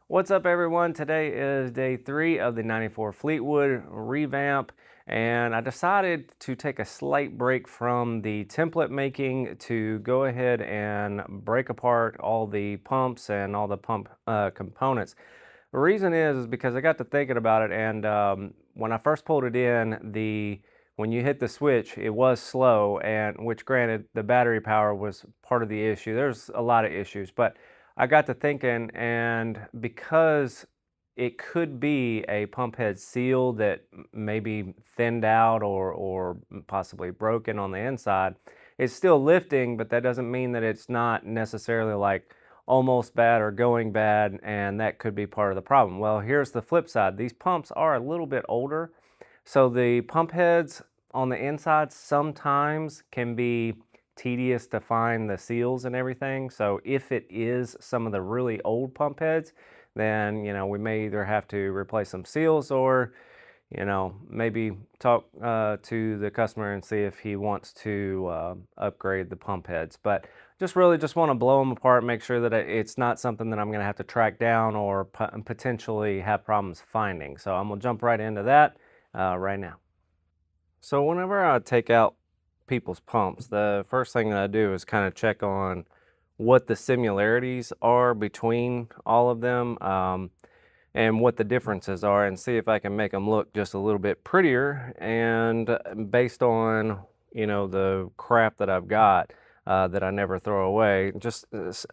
What's up, everyone? Today is day 3 of the 94 Fleetwood revamp, and I decided to take a slight break from the template making to go ahead and break apart all the pumps and all the pump components. The reason is because I got to thinking about it, and when I first pulled it in, when you hit the switch, it was slow, and which granted, the battery power was part of the issue. There's a lot of issues, but I got to thinking, and because it could be a pump head seal that maybe thinned out or possibly broken on the inside, it's still lifting, but that doesn't mean that it's not necessarily like almost bad or going bad, and that could be part of the problem. Well, here's the flip side. These pumps are a little bit older, so the pump heads on the inside sometimes can be tedious to find the seals and everything. So if it is some of the really old pump heads, then we may either have to replace some seals or maybe talk to the customer and see if he wants to upgrade the pump heads. But just want to blow them apart, make sure that it's not something that I'm going to have to track down or potentially have problems finding. So I'm going to jump right into that right now. So whenever I take out people's pumps, the first thing that I do is kind of check on what the similarities are between all of them, and what the differences are, and see if I can make them look just a little bit prettier. And based on the crap that I've got that I never throw away, just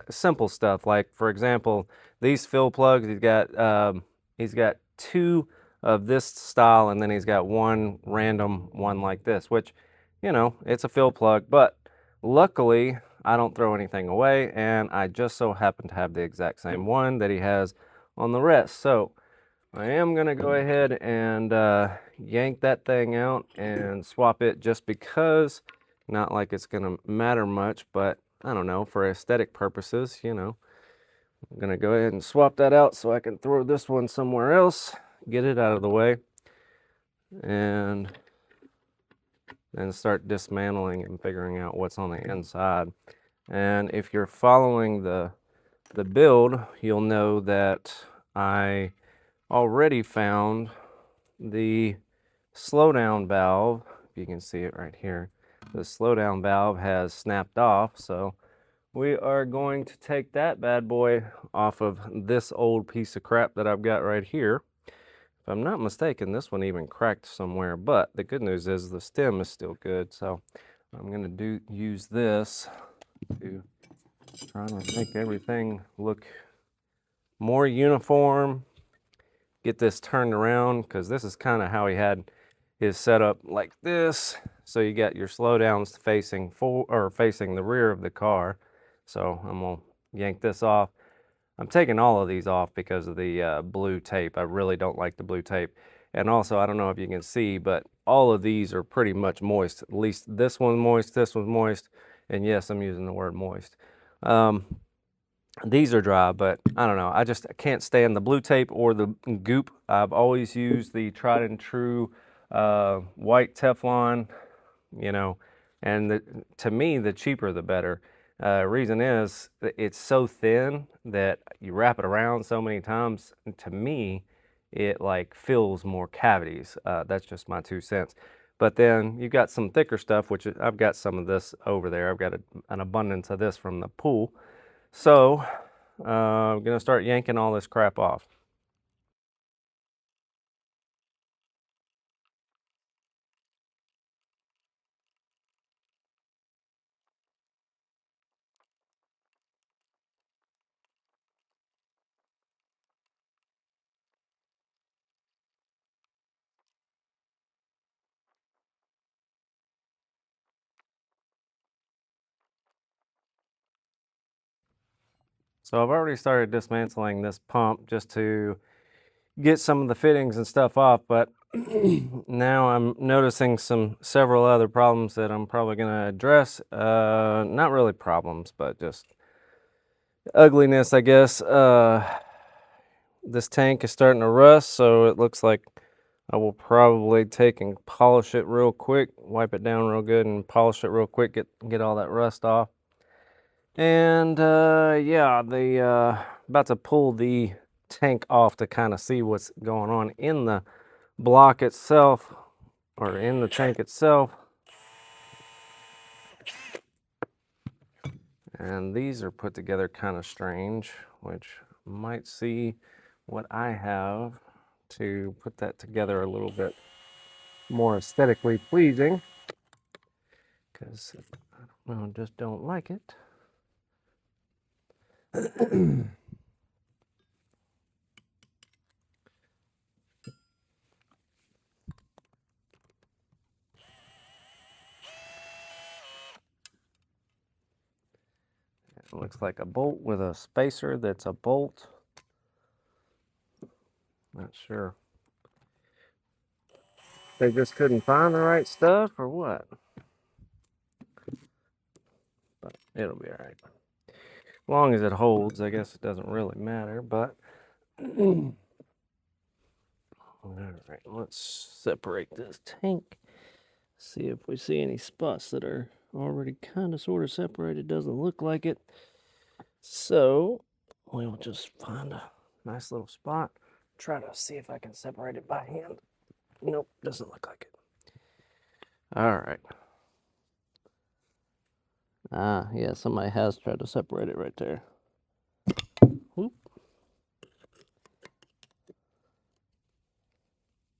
simple stuff like, for example, these fill plugs. He's got two of this style, and then he's got one random one like this, which it's a fill plug, but luckily I don't throw anything away, and I just so happen to have the exact same one that he has on the rest. So I am gonna go ahead and yank that thing out and swap it, just because, not like it's gonna matter much, but I don't know, for aesthetic purposes, I'm gonna go ahead and swap that out so I can throw this one somewhere else, get it out of the way, and then start dismantling and figuring out what's on the inside. And if you're following the build, you'll know that I already found the slowdown valve. If you can see it right here, the slowdown valve has snapped off, so we are going to take that bad boy off of this old piece of crap that I've got right here. If I'm not mistaken, this one even cracked somewhere, but the good news is the stem is still good, so I'm going to use this to try to make everything look more uniform. Get this turned around, because this is kind of how he had his setup, like this. So you got your slowdowns facing facing the rear of the car. So I'm gonna yank this off. I'm taking all of these off because of the blue tape. I really don't like the blue tape. And also, I don't know if you can see, but all of these are pretty much moist. At least this one's moist, this one's moist, and yes, I'm using the word moist. These are dry, but I don't know. I can't stand the blue tape or the goop. I've always used the tried and true white Teflon, and to me, the cheaper the better. Reason is, it's so thin that you wrap it around so many times, and to me, it like fills more cavities. That's just my 2 cents. But then you've got some thicker stuff, which I've got some of this over there. I've got an abundance of this from the pool. So I'm gonna start yanking all this crap off. So I've already started dismantling this pump just to get some of the fittings and stuff off, but now I'm noticing several other problems that I'm probably going to address. Not really problems, but just ugliness, I guess. This tank is starting to rust, so it looks like I will probably take and polish it real quick, wipe it down real good and polish it real quick, get all that rust off. And yeah, about to pull the tank off to kind of see what's going on in the block itself, or in the tank itself. And these are put together kind of strange, which might see what I have to put that together a little bit more aesthetically pleasing, because I don't know, just don't like it. It looks like a bolt with a spacer that's a bolt. Not sure. They just couldn't find the right stuff or what? But it'll be all right. As long as it holds, I guess it doesn't really matter, but all right, let's separate this tank. See if we see any spots that are already kind of sort of separated. Doesn't look like it. So we'll just find a nice little spot. Try to see if I can separate it by hand. Nope, doesn't look like it. All right. Yeah, somebody has tried to separate it right there. Whoop.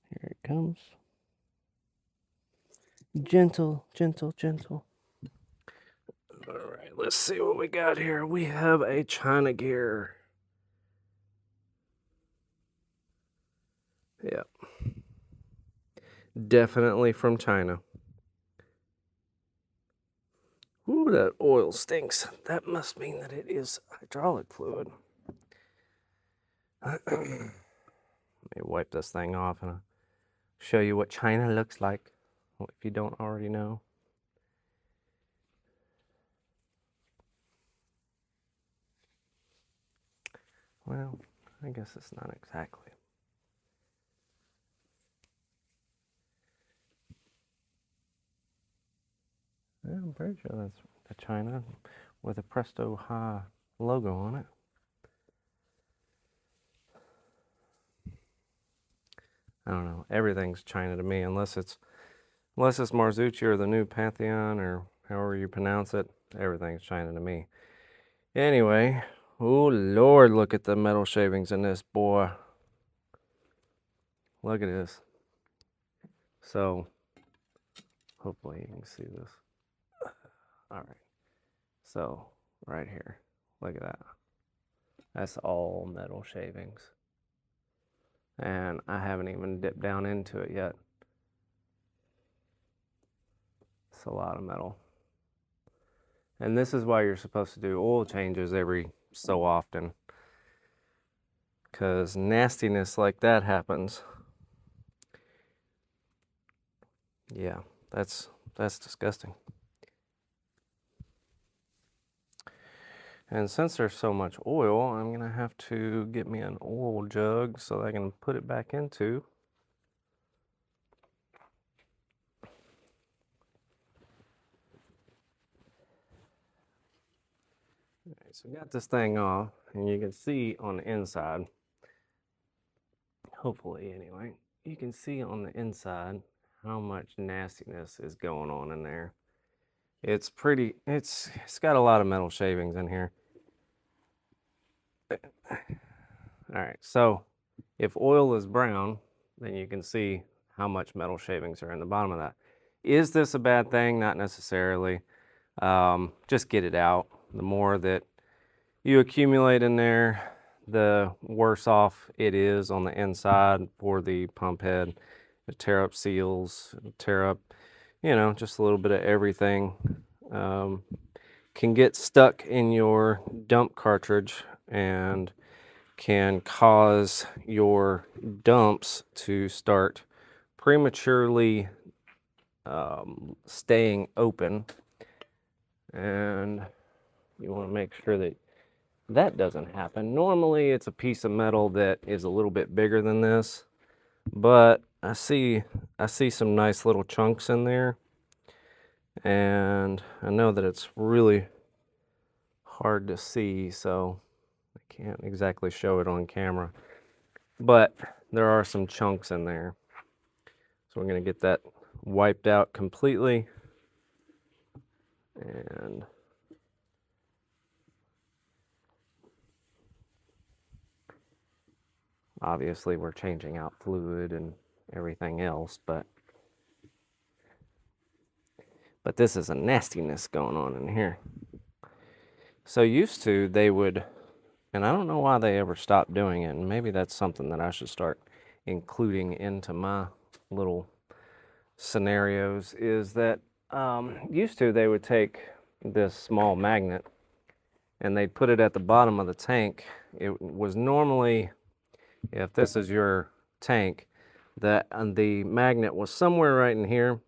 Here it comes. Gentle, gentle, gentle. All right, let's see what we got here. We have a China gear. Yep. Definitely from China. Ooh, that oil stinks. That must mean that it is hydraulic fluid. Let me wipe this thing off and show you what China looks like, if you don't already know. Well, I guess it's not exactly. Yeah, I'm pretty sure that's a China with a Presto High logo on it. I don't know. Everything's China to me, unless it's Marzucci or the new Pantheon or however you pronounce it. Everything's China to me. Anyway, oh Lord, look at the metal shavings in this boy. Look at this. So, hopefully you can see this. All right. So, right here, look at that. That's all metal shavings. And I haven't even dipped down into it yet. It's a lot of metal. And this is why you're supposed to do oil changes every so often, because nastiness like that happens. Yeah, that's disgusting. And since there's so much oil, I'm gonna have to get me an oil jug so that I can put it back into. All right, so we got this thing off, and you can see on the inside, hopefully anyway, you can see on the inside how much nastiness is going on in there. It's pretty, it's got a lot of metal shavings in here. All right, so if oil is brown, then you can see how much metal shavings are in the bottom of that. Is this a bad thing? Not necessarily. Just get it out. The more that you accumulate in there, the worse off it is on the inside for the pump head. It'll tear up seals, it'll tear up, you know, just a little bit of everything. Can get stuck in your dump cartridge and can cause your dumps to start prematurely staying open, and you want to make sure that that doesn't happen. Normally it's a piece of metal that is a little bit bigger than this, but I see some nice little chunks in there, and I know that it's really hard to see, so I Can't exactly show it on camera, but there are some chunks in there. So we're going to get that wiped out completely. And obviously we're changing out fluid and everything else, but this is a nastiness going on in here. So used to, they would, and I don't know why they ever stopped doing it, and maybe that's something that I should start including into my little scenarios, is that used to they would take this small magnet and they'd put it at the bottom of the tank. It was normally, if this is your tank, that the magnet was somewhere right in here,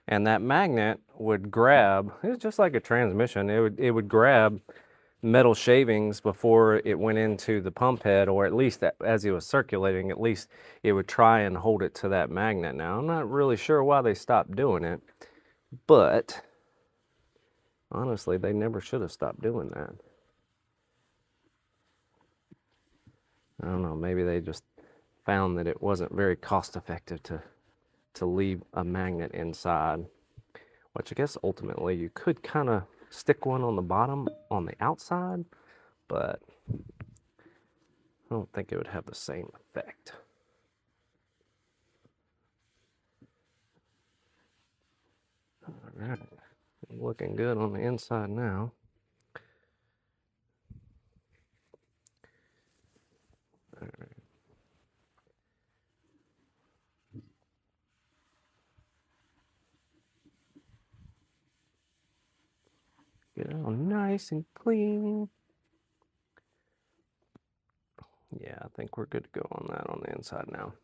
and that magnet would grab, it's just like a transmission, it would grab metal shavings before it went into the pump head, or at least as it was circulating, at least it would try and hold it to that magnet. Now, I'm not really sure why they stopped doing it, but honestly, they never should have stopped doing that. I don't know, maybe they just found that it wasn't very cost effective to leave a magnet inside, which I guess ultimately you could kind of stick one on the bottom on the outside, but I don't think it would have the same effect. All right, looking good on the inside now. All right. Get it all nice and clean. Yeah, I think we're good to go on that on the inside now.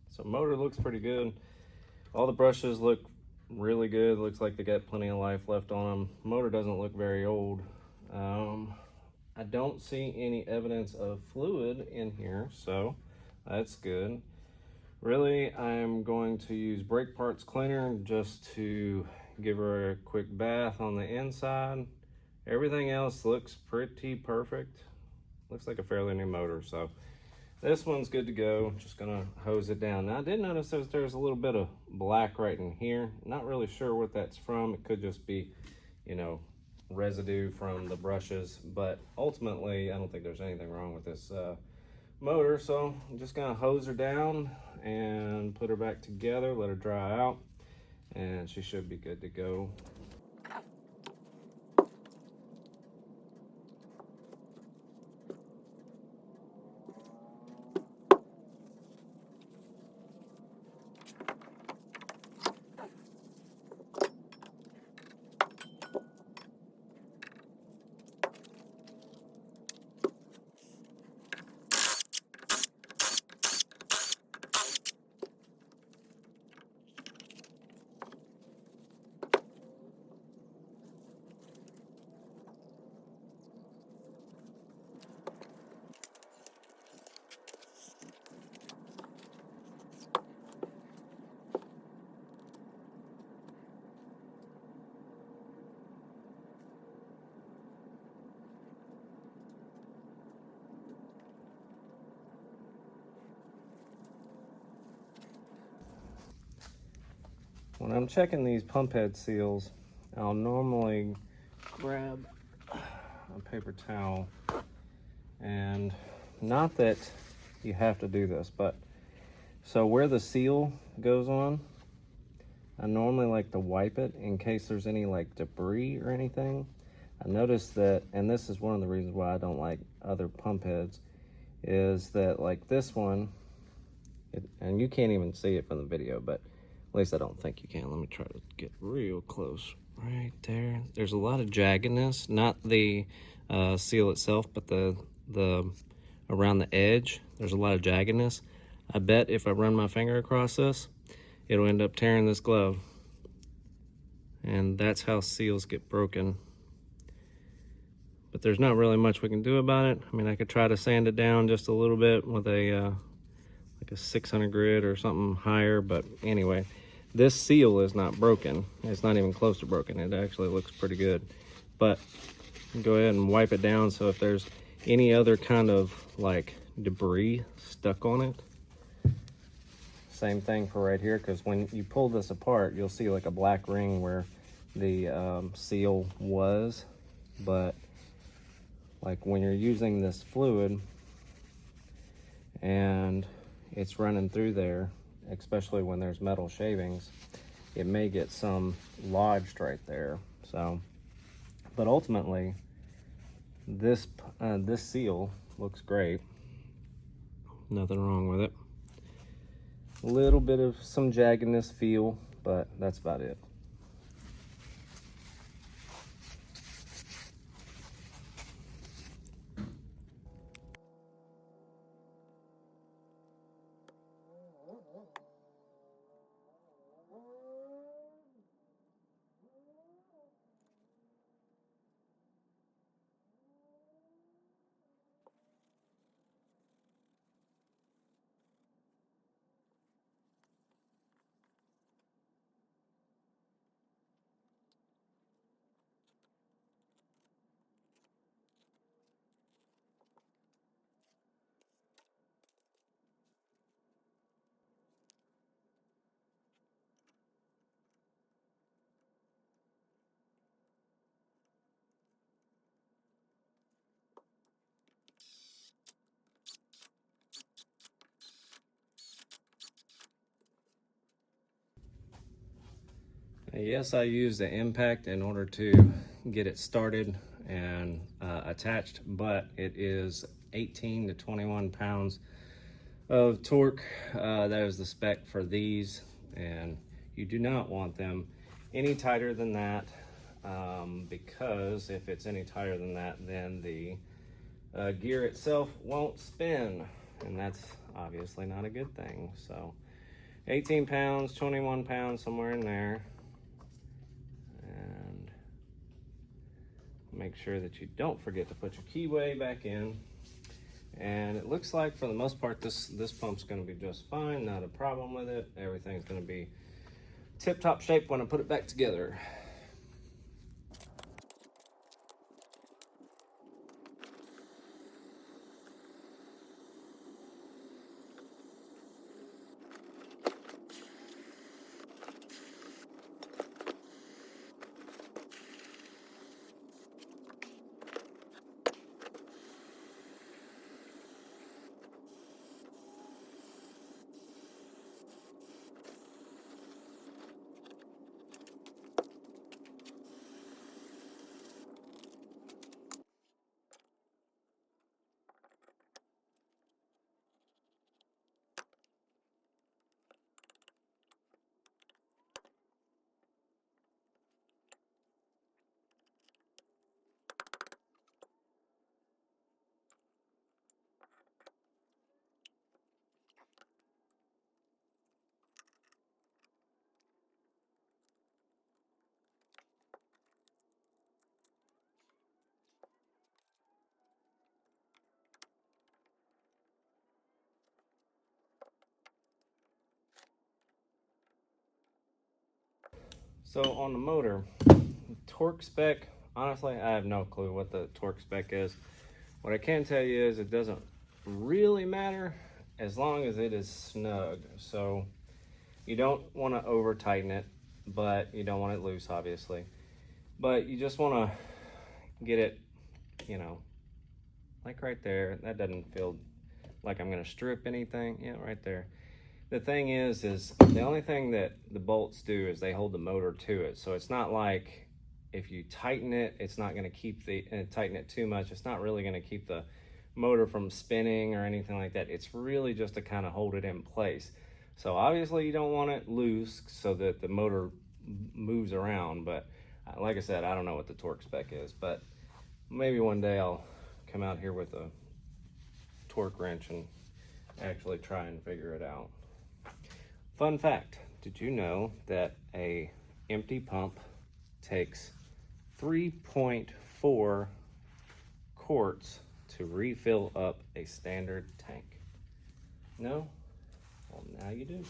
So motor looks pretty good. All the brushes look really good. Looks like they got plenty of life left on them. Motor doesn't look very old. I don't see any evidence of fluid in here, so that's good. Really, I'm going to use brake parts cleaner just to give her a quick bath on the inside. Everything else looks pretty perfect. Looks like a fairly new motor, so this one's good to go. Just gonna hose it down. Now I did notice there's a little bit of black right in here. Not really sure what that's from. It could just be, you know, residue from the brushes, but ultimately I don't think there's anything wrong with this motor. So I'm just gonna hose her down and put her back together, let her dry out, and she should be good to go. When I'm checking these pump head seals, I'll normally grab a paper towel, and not that you have to do this, but so where the seal goes on, I normally like to wipe it in case there's any like debris or anything. I noticed that, and this is one of the reasons why I don't like other pump heads, is that like this one, and you can't even see it from the video, but at least I don't think you can. Let me try to get real close. Right there. There's a lot of jaggedness, not the seal itself, but the around the edge. There's a lot of jaggedness. I bet if I run my finger across this, it'll end up tearing this glove. And that's how seals get broken. but there's not really much we can do about it. I mean, I could try to sand it down just a little bit with a like a 600 grit or something higher, but anyway, this seal is not broken. It's not even close to broken. It actually looks pretty good, but go ahead and wipe it down. So if there's any other kind of like debris stuck on it, same thing for right here, because when you pull this apart, you'll see like a black ring where the seal was. But like when you're using this fluid and it's running through there, especially when there's metal shavings, it may get some lodged right there. So, but ultimately, this seal looks great. Nothing wrong with it. A little bit of some jaggedness feel, but that's about it. Yes, I used the impact in order to get it started and attached, but it is 18 to 21 pounds of torque. That is the spec for these, and you do not want them any tighter than that, because if it's any tighter than that, then the gear itself won't spin, and that's obviously not a good thing. So 18 pounds, 21 pounds, somewhere in there. And make sure that you don't forget to put your keyway back in. And it looks like for the most part this pump's going to be just fine, not a problem with it. Everything's going to be tip-top shape when I put it back together. So on the motor, torque spec, honestly, I have no clue what the torque spec is. What I can tell you is it doesn't really matter as long as it is snug. So you don't want to over tighten it, but you don't want it loose, obviously. But you just want to get it, you know, like right there. That doesn't feel like I'm going to strip anything. Yeah, right there. The thing is the only thing that the bolts do is they hold the motor to it. So it's not like if you tighten it, it's not going to keep tighten it too much. It's not really going to keep the motor from spinning or anything like that. It's really just to kind of hold it in place. So obviously you don't want it loose so that the motor moves around. But like I said, I don't know what the torque spec is, but maybe one day I'll come out here with a torque wrench and actually try and figure it out. Fun fact, did you know that a empty pump takes 3.4 quarts to refill up a standard tank? No? Well, now you do.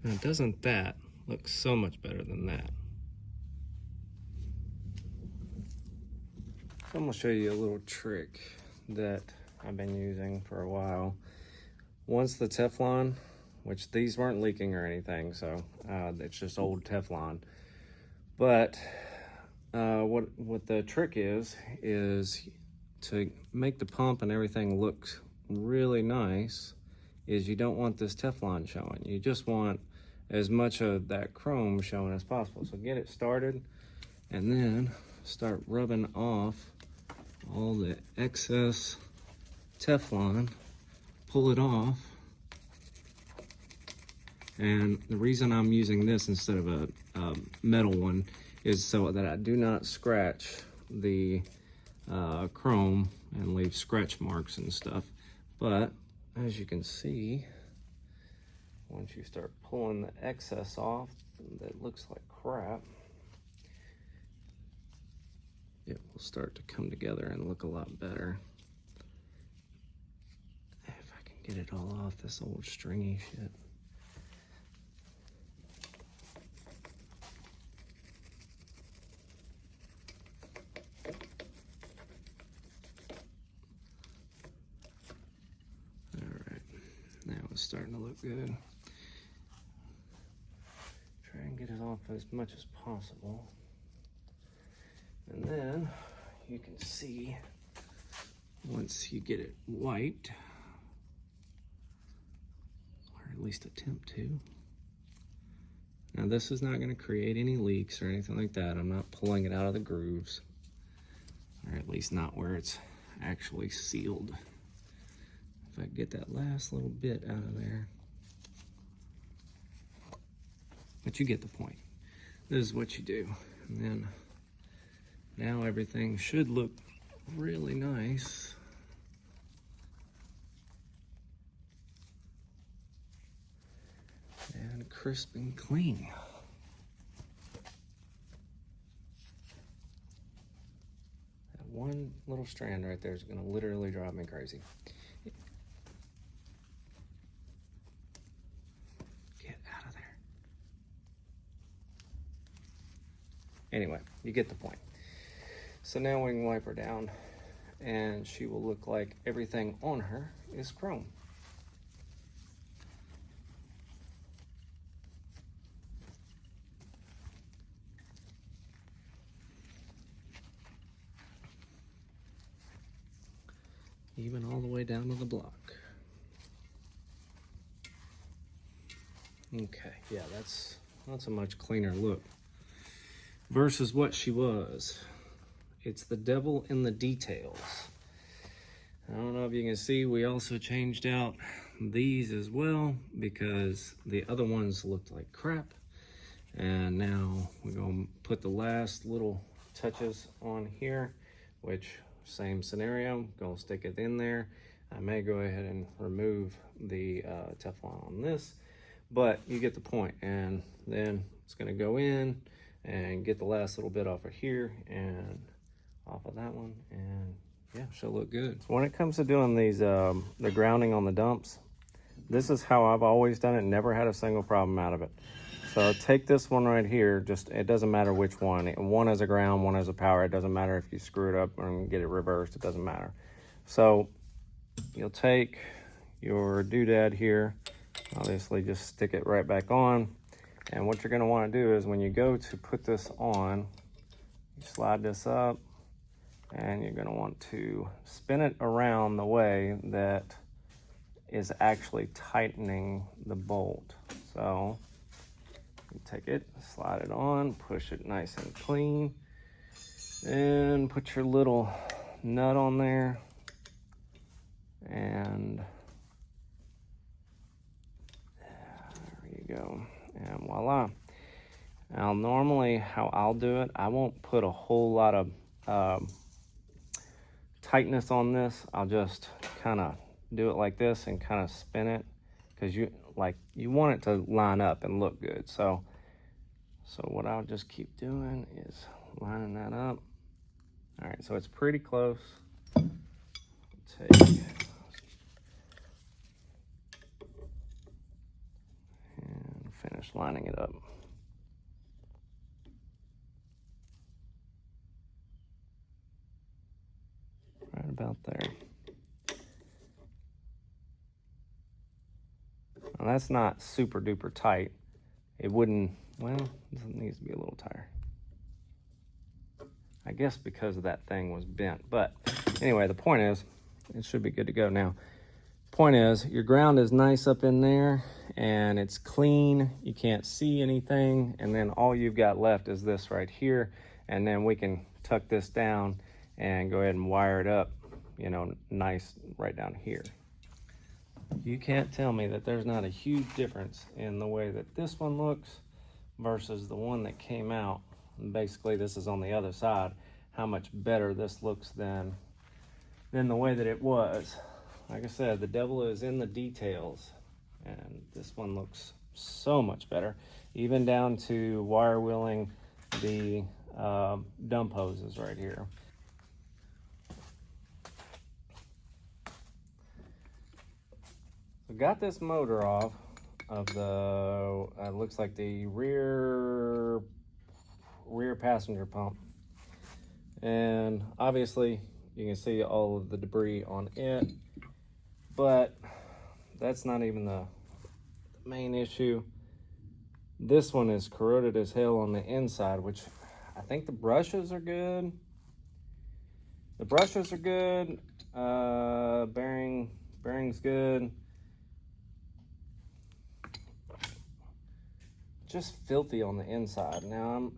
Now, doesn't that look so much better than that? So I'm gonna show you a little trick that I've been using for a while. Once the Teflon, which these weren't leaking or anything, so it's just old Teflon. But what the trick is to make the pump and everything look really nice is you don't want this Teflon showing. You just want as much of that chrome showing as possible. So get it started and then start rubbing off all the excess Teflon, pull it off. And the reason I'm using this instead of a metal one is so that I do not scratch the chrome and leave scratch marks and stuff. But as you can see, once you start pulling the excess off that looks like crap, it will start to come together and look a lot better. If I can get it all off this old stringy shit. Alright, now it's starting to look good. Try and get it off as much as possible. And then you can see, once you get it wiped, or at least attempt to. Now this is not going to create any leaks or anything like that. I'm not pulling it out of the grooves, or at least not where it's actually sealed. If I get that last little bit out of there. But you get the point. This is what you do. And then now everything should look really nice. And crisp and clean. That one little strand right there is going to literally drive me crazy. Get out of there. Anyway, you get the point. So now we can wipe her down and she will look like everything on her is chrome. Even all the way down to the block. Okay, yeah, that's a much cleaner look versus what she was. It's the devil in the details. I don't know if you can see, we also changed out these as well because the other ones looked like crap. And now we're gonna put the last little touches on here, which same scenario, gonna stick it in there. I may go ahead and remove the Teflon on this, but you get the point. And then it's gonna go in and get the last little bit off of here and off of that one, and yeah, she'll look good. So when it comes to doing these, the grounding on the dumps, this is how I've always done it, never had a single problem out of it. So take this one right here, just, it doesn't matter which one. One has a ground, one has a power. It doesn't matter if you screw it up and get it reversed, it doesn't matter. So you'll take your doodad here, obviously just stick it right back on. And what you're gonna wanna do is when you go to put this on, you slide this up, and you're gonna want to spin it around the way that is actually tightening the bolt. So you take it, slide it on, push it nice and clean, and put your little nut on there, and there you go, and voila. Now normally how I'll do it, I won't put a whole lot of tightness on this. I'll just kind of do it like this and kind of spin it, because you want it to line up and look good. So what I'll just keep doing is lining that up. All right, so it's pretty close. Take and finish lining it up. Right about there. Now that's not super duper tight. It wouldn't, well, it needs to be a little tighter. I guess because of that thing was bent. But anyway, the point is, it should be good to go now. Point is, your ground is nice up in there and it's clean. You can't see anything. And then all you've got left is this right here. And then we can tuck this down and go ahead and wire it up, you know, nice right down here. You can't tell me that there's not a huge difference in the way that this one looks versus the one that came out. And basically, this is on the other side. How much better this looks than the way that it was. Like I said, the devil is in the details, and this one looks so much better, even down to wire wheeling the dump hoses right here. We got this motor off of the, looks like the rear passenger pump. And obviously you can see all of the debris on it, but that's not even the main issue. This one is corroded as hell on the inside, which I think the brushes are good. The brushes are good. Bearing's good. Just filthy on the inside. Now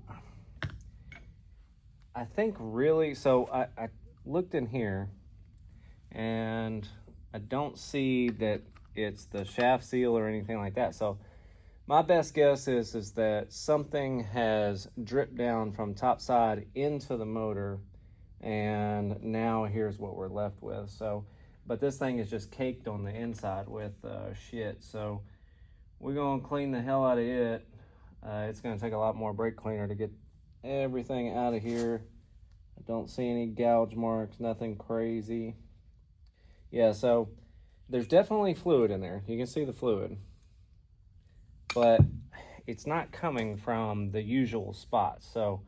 I think really, so I looked in here and I don't see that it's the shaft seal or anything like that. So my best guess is that something has dripped down from top side into the motor, and now here's what we're left with. So, but this thing is just caked on the inside with shit. So we're gonna clean the hell out of it. It's going to take a lot more brake cleaner to get everything out of here. I don't see any gouge marks, nothing crazy. Yeah, so there's definitely fluid in there. You can see the fluid. But it's not coming from the usual spots. So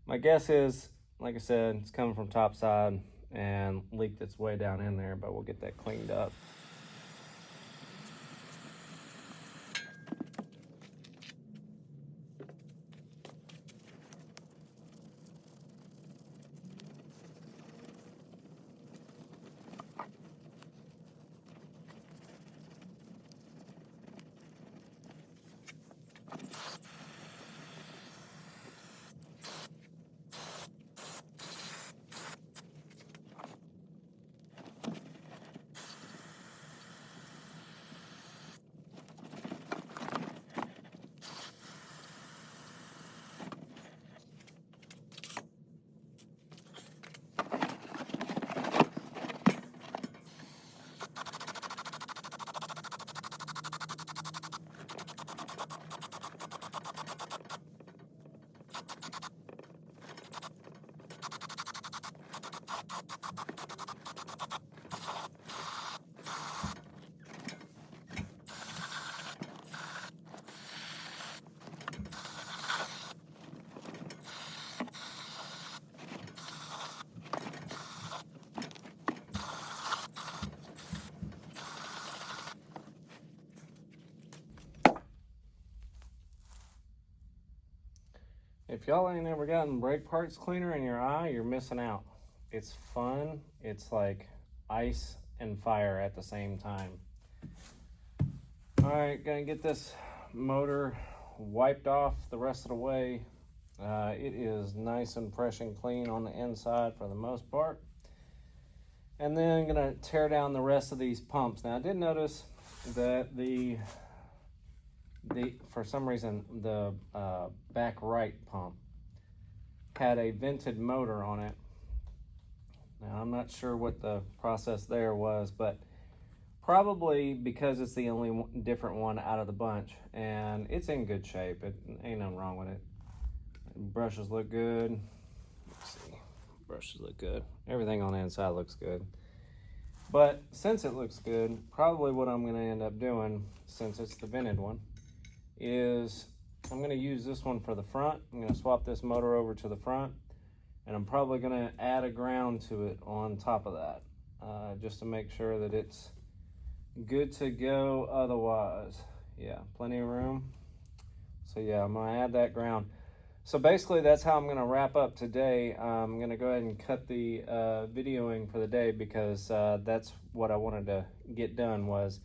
my guess is, like I said, it's coming from top side and leaked its way down in there, but we'll get that cleaned up. If y'all ain't ever gotten brake parts cleaner in your eye, you're missing out. It's fun. It's like ice and fire at the same time. All right, gonna get this motor wiped off the rest of the way. It is nice and fresh and clean on the inside for the most part. And then I'm gonna tear down the rest of these pumps. Now I did notice that the for some reason, the back right pump had a vented motor on it. Now, I'm not sure what the process there was, but probably because it's the only different one out of the bunch, and it's in good shape. It ain't nothing wrong with it. Brushes look good. Let's see. Brushes look good. Everything on the inside looks good. But since it looks good, probably what I'm going to end up doing, since it's the vented one, is I'm going to use this one for the front. I'm going to swap this motor over to the front, and I'm probably going to add a ground to it on top of that, just to make sure that it's good to go. Otherwise, yeah, plenty of room. So yeah, I'm going to add that ground. So basically that's how I'm going to wrap up today. I'm going to go ahead and cut the videoing for the day, because that's what I wanted to get done, was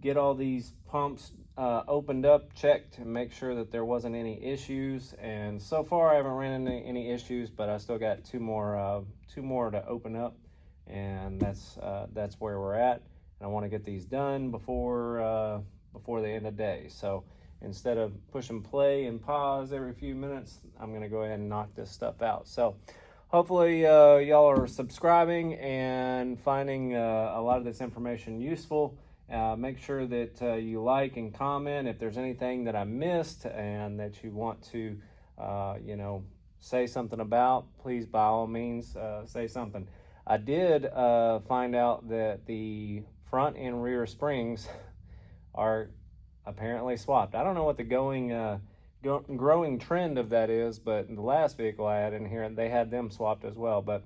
get all these pumps opened up, checked, and make sure that there wasn't any issues. And so far I haven't ran into any issues, but I still got two more to open up, and that's where we're at. And I want to get these done before the end of the day. So instead of pushing play and pause every few minutes, I'm going to go ahead and knock this stuff out. So hopefully y'all are subscribing and finding a lot of this information useful. Make sure that you like and comment if there's anything that I missed and that you want to, say something about. Please, by all means, say something. I did find out that the front and rear springs are apparently swapped. I don't know what the growing trend of that is, but the last vehicle I had in here, they had them swapped as well. But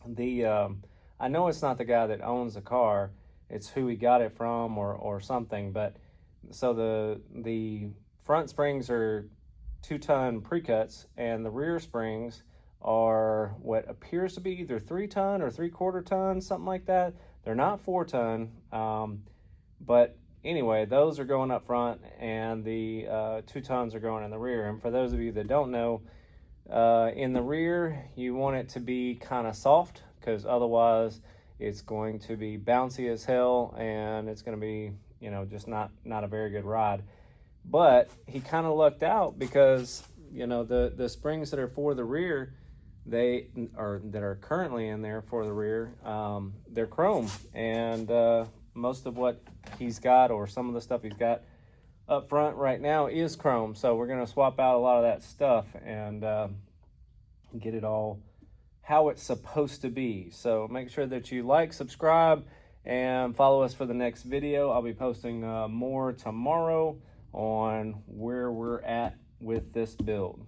I know it's not the guy that owns the car, it's who he got it from or something. But so the front springs are 2-ton pre-cuts, and the rear springs are what appears to be either 3-ton or 3/4 ton, something like that. They're not 4-ton, but anyway, those are going up front, and the 2 tons are going in the rear. And for those of you that don't know, in the rear, you want it to be kind of soft, because otherwise it's going to be bouncy as hell, and it's going to be, just not a very good ride. But he kind of lucked out, because, the springs that are for the rear, that are currently in there for the rear, they're chrome, and most of what he's got, or some of the stuff he's got up front right now, is chrome. So we're going to swap out a lot of that stuff and get it all how it's supposed to be. So make sure that you like, subscribe, and follow us for the next video. I'll be posting more tomorrow on where we're at with this build.